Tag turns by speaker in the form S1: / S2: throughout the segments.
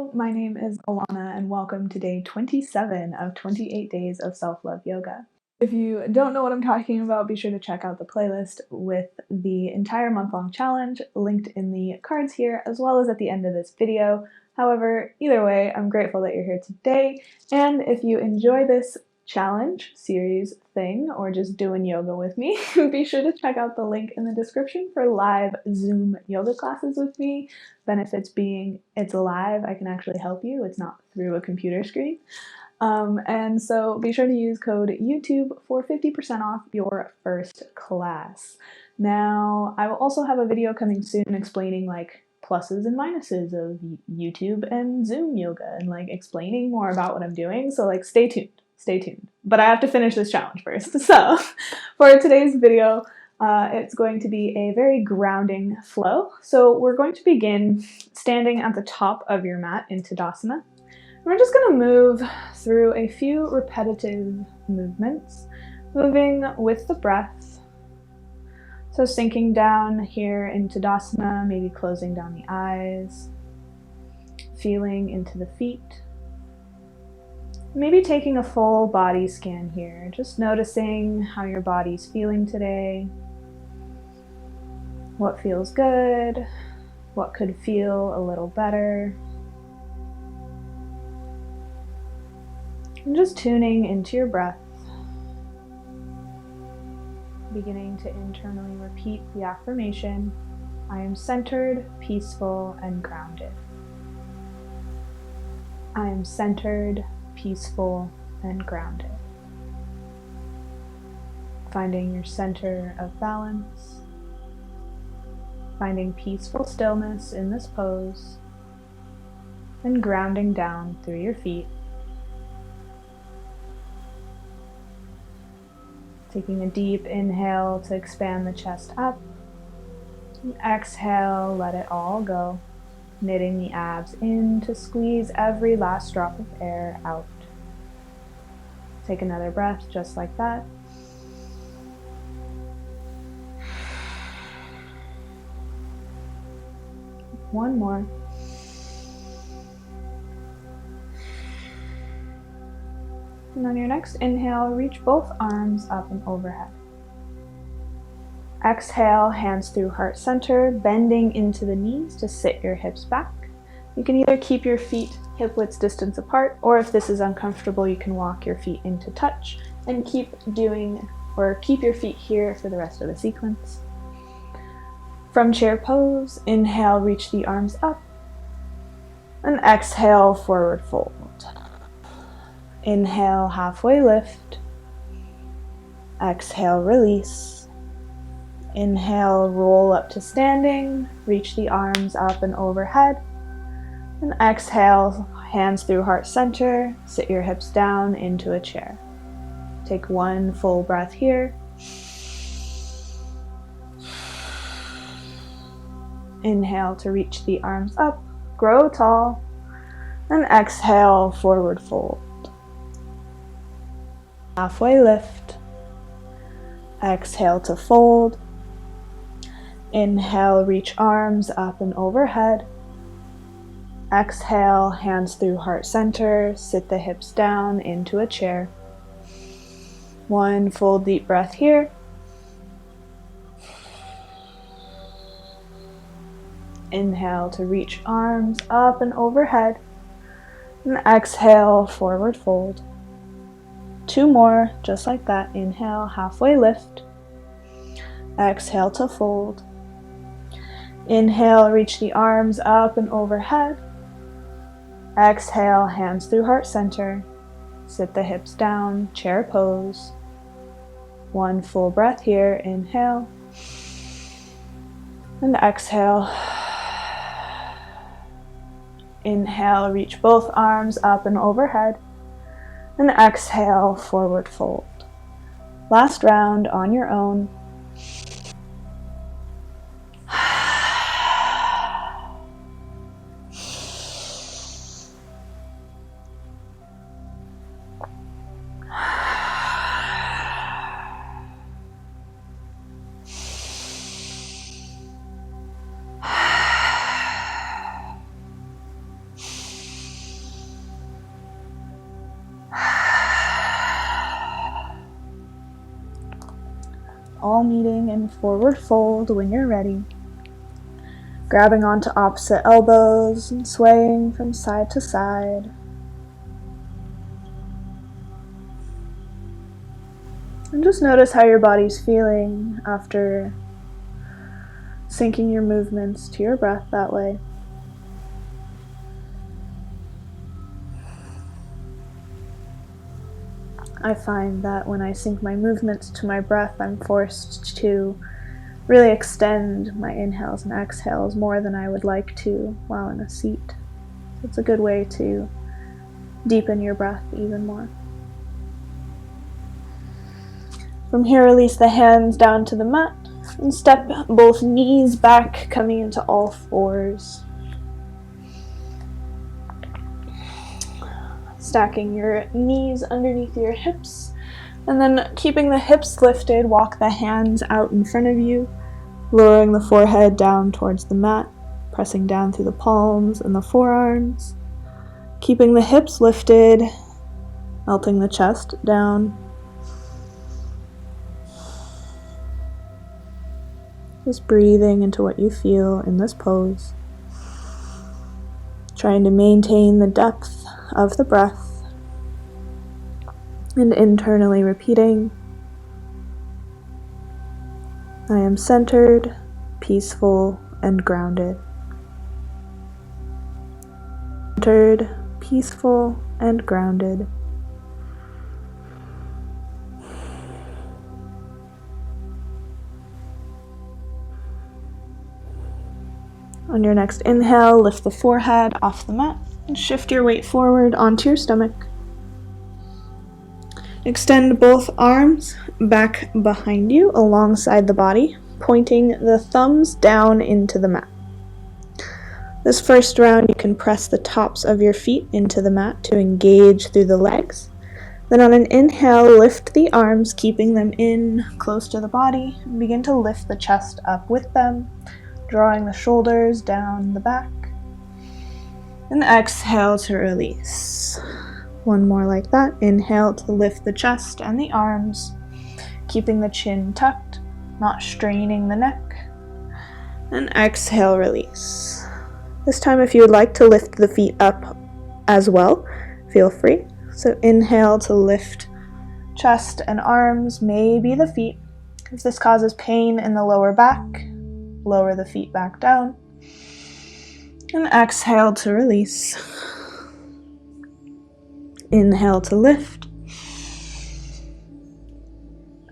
S1: Hello, my name is Alauna and welcome to day 27 of 28 days of self-love yoga. If you don't know what I'm talking about, be sure to check out the playlist with the entire month-long challenge linked in the cards here as well as at the end of this video. However, either way, I'm grateful that you're here today, and if you enjoy this challenge series thing or just doing yoga with me, be sure to check out the link in the description for live Zoom yoga classes with me. Benefits being it's live, I can actually help you, it's not through a computer screen. And so be sure to use code YouTube for 50% off your first class. Now, I will also have a video coming soon explaining like pluses and minuses of YouTube and Zoom yoga and like explaining more about what I'm doing. So like stay tuned. But I have to finish this challenge first. So for today's video, it's going to be a very grounding flow. So we're going to begin standing at the top of your mat in Tadasana. We're just going to move through a few repetitive movements, moving with the breath. So sinking down here in Tadasana, maybe closing down the eyes, feeling into the feet. Maybe taking a full body scan here, just noticing how your body's feeling today. What feels good? What could feel a little better? And just tuning into your breath. Beginning to internally repeat the affirmation, I am centered, peaceful, and grounded. I am centered, peaceful, and grounded. Finding your center of balance. Finding peaceful stillness in this pose. And grounding down through your feet. Taking a deep inhale to expand the chest up. And exhale, let it all go. Knitting the abs in to squeeze every last drop of air out. Take another breath just like that. One more. And on your next inhale, reach both arms up and overhead. Exhale, hands through heart center, bending into the knees to sit your hips back. You can either keep your feet hip width distance apart, or if this is uncomfortable, you can walk your feet into touch and keep your feet here for the rest of the sequence. From chair pose, inhale, reach the arms up, and exhale, forward fold. Inhale, halfway lift. Exhale, release. Inhale, roll up to standing, reach the arms up and overhead. And exhale, hands through heart center, sit your hips down into a chair. Take one full breath here. Inhale to reach the arms up, grow tall. And exhale, forward fold. Halfway lift. Exhale to fold. Inhale, reach arms up and overhead. Exhale, hands through heart center, sit the hips down into a chair. One full deep breath here. Inhale to reach arms up and overhead. And exhale, forward fold. Two more, just like that. Inhale, halfway lift. Exhale to fold. Inhale, reach the arms up and overhead. Exhale, hands through heart center. Sit the hips down, chair pose. One full breath here. Inhale. And exhale. Inhale, reach both arms up and overhead. And exhale, forward fold. Last round on your own. all meeting in forward fold when you're ready. Grabbing onto opposite elbows and swaying from side to side. And just notice how your body's feeling after syncing your movements to your breath that way. I find that when I sync my movements to my breath, I'm forced to really extend my inhales and exhales more than I would like to while in a seat. So it's a good way to deepen your breath even more. From here, release the hands down to the mat and step both knees back, coming into all fours. Stacking your knees underneath your hips, and then keeping the hips lifted, walk the hands out in front of you, lowering the forehead down towards the mat, pressing down through the palms and the forearms, keeping the hips lifted, melting the chest down. Just breathing into what you feel in this pose. Trying to maintain the depth of the breath and internally repeating, I am centered, peaceful, and grounded. Centered, peaceful, and grounded. On your next inhale, lift the forehead off the mat and shift your weight forward onto your stomach. Extend both arms back behind you alongside the body, pointing the thumbs down into the mat. This first round, you can press the tops of your feet into the mat to engage through the legs. Then on an inhale, lift the arms, keeping them in close to the body, and begin to lift the chest up with them, drawing the shoulders down the back. And exhale to release. One more like that. Inhale to lift the chest and the arms, keeping the chin tucked, not straining the neck. And exhale, release. This time, if you would like to lift the feet up as well, feel free. So inhale to lift chest and arms, maybe the feet. If this causes pain in the lower back, lower the feet back down. And exhale to release. Inhale to lift.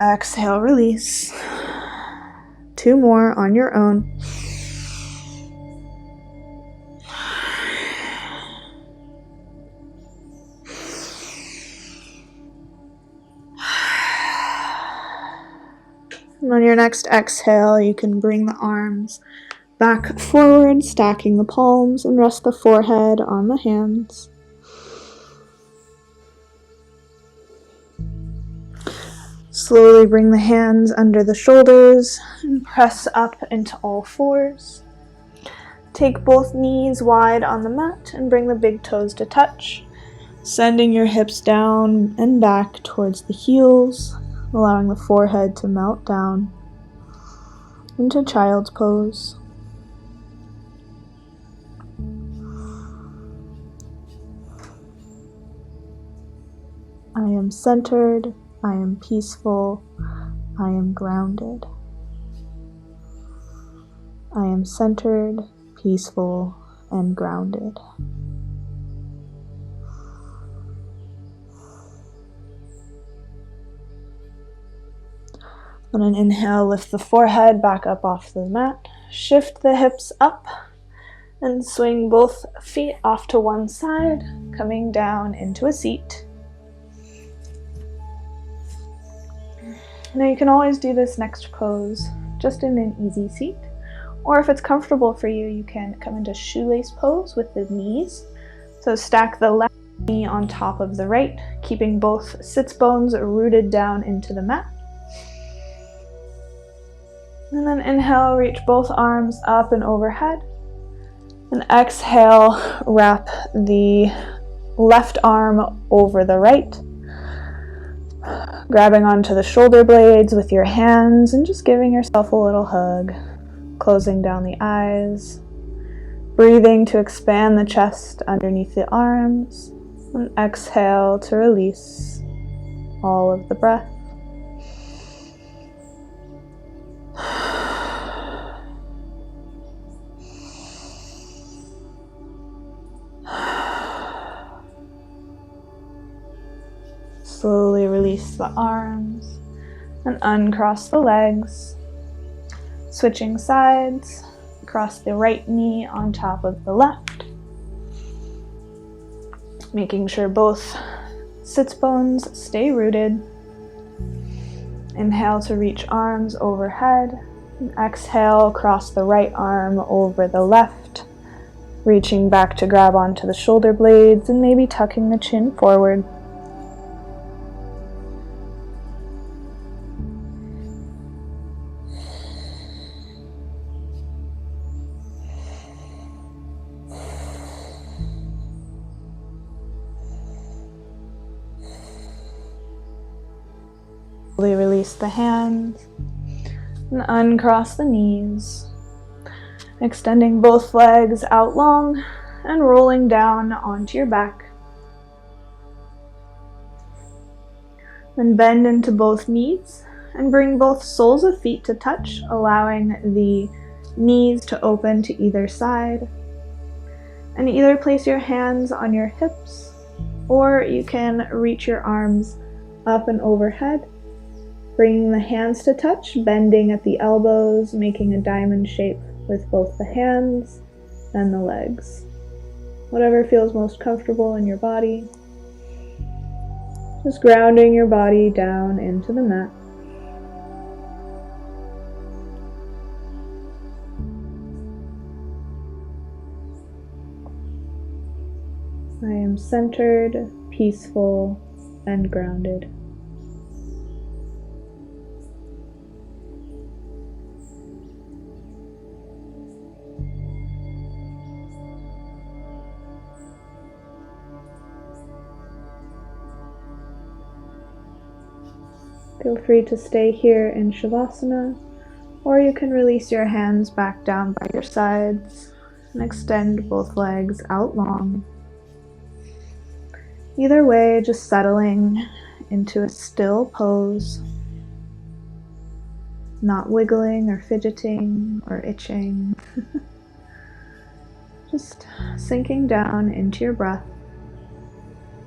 S1: Exhale, release. 2 more on your own. And on your next exhale, you can bring the arms back forward, stacking the palms, and rest the forehead on the hands. Slowly bring the hands under the shoulders and press up into all fours. Take both knees wide on the mat and bring the big toes to touch, sending your hips down and back towards the heels, allowing the forehead to melt down into child's pose. I am centered, I am peaceful, I am grounded. I am centered, peaceful, and grounded. On an inhale, lift the forehead back up off the mat, shift the hips up, and swing both feet off to one side, coming down into a seat. Now you can always do this next pose just in an easy seat, or if it's comfortable for you, you can come into shoelace pose with the knees. So stack the left knee on top of the right, keeping both sits bones rooted down into the mat. And then inhale, reach both arms up and overhead. And exhale, wrap the left arm over the right. Grabbing onto the shoulder blades with your hands and just giving yourself a little hug. Closing down the eyes. Breathing to expand the chest underneath the arms. And exhale to release all of the breath. Slowly release the arms and uncross the legs. Switching sides, cross the right knee on top of the left. Making sure both sits bones stay rooted. Inhale to reach arms overhead. And exhale, cross the right arm over the left. Reaching back to grab onto the shoulder blades and maybe tucking the chin forward. Slowly release the hands and uncross the knees. Extending both legs out long and rolling down onto your back. Then bend into both knees and bring both soles of feet to touch, allowing the knees to open to either side. And either place your hands on your hips, or you can reach your arms up and overhead. Bringing the hands to touch, bending at the elbows, making a diamond shape with both the hands and the legs. Whatever feels most comfortable in your body. Just grounding your body down into the mat. I am centered, peaceful, and grounded. Feel free to stay here in Shavasana, or you can release your hands back down by your sides and extend both legs out long. Either way, just settling into a still pose, not wiggling or fidgeting or itching. Just sinking down into your breath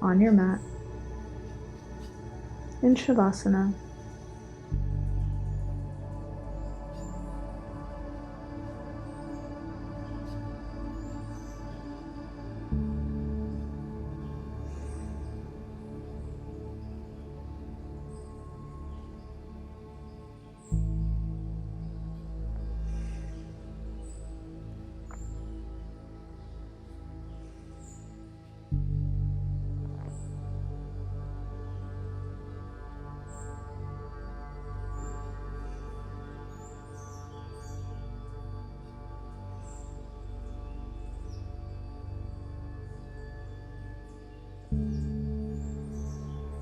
S1: on your mat in Shavasana.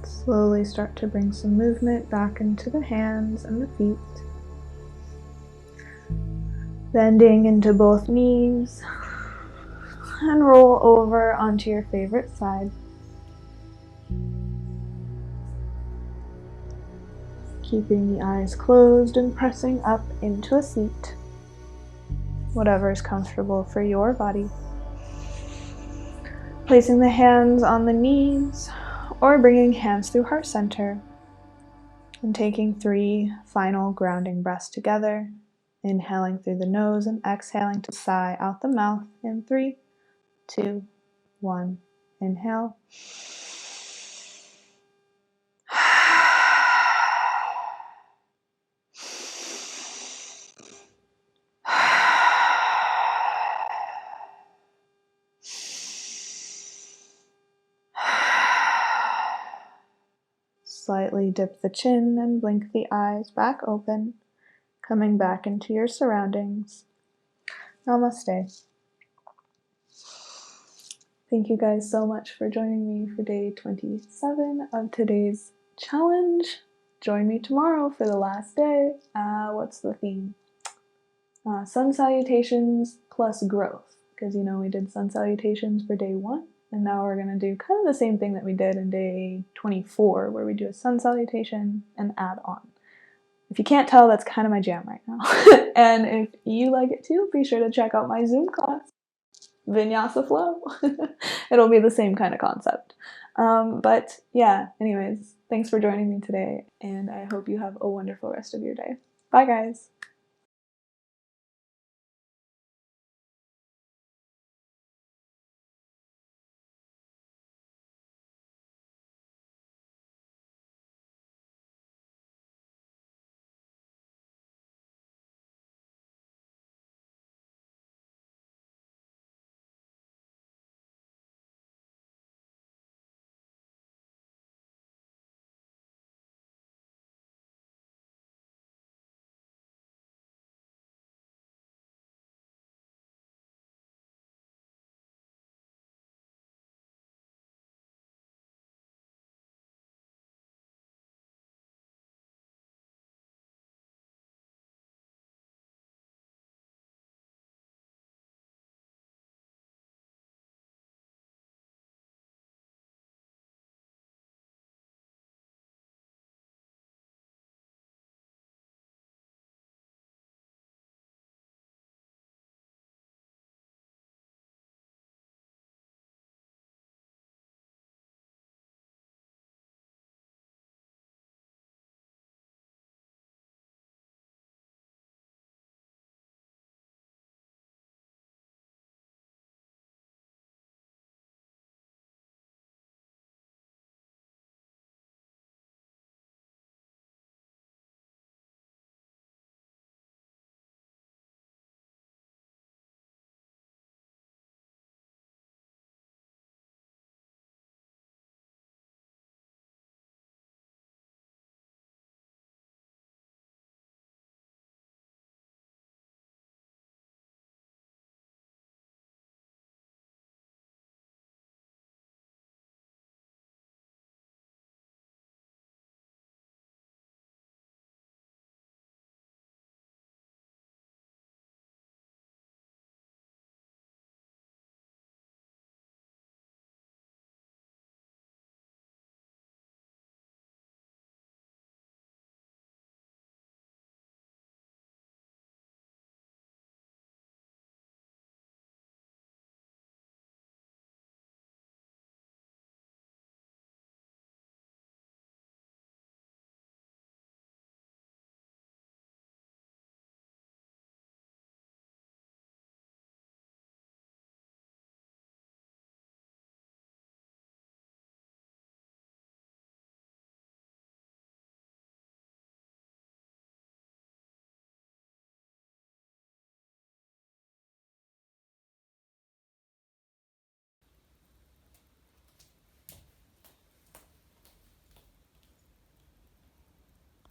S1: Slowly start to bring some movement back into the hands and the feet. Bending into both knees and roll over onto your favorite side. Keeping the eyes closed and pressing up into a seat, whatever is comfortable for your body. Placing the hands on the knees or bringing hands through heart center and taking 3 final grounding breaths together. Inhaling through the nose and exhaling to sigh out the mouth in 3, 2, 1. Inhale. Slightly dip the chin and blink the eyes back open, coming back into your surroundings. Namaste. Thank you guys so much for joining me for day 27 of today's challenge. Join me tomorrow for the last day. What's the theme? Sun salutations plus growth. Because, you know, we did sun salutations for day 1, and now we're going to do kind of the same thing that we did in day 24, where we do a sun salutation and add on. If you can't tell, that's kind of my jam right now. And if you like it too, be sure to check out my Zoom class, Vinyasa Flow. It'll be the same kind of concept. But yeah, anyways, thanks for joining me today, and I hope you have a wonderful rest of your day. Bye, guys.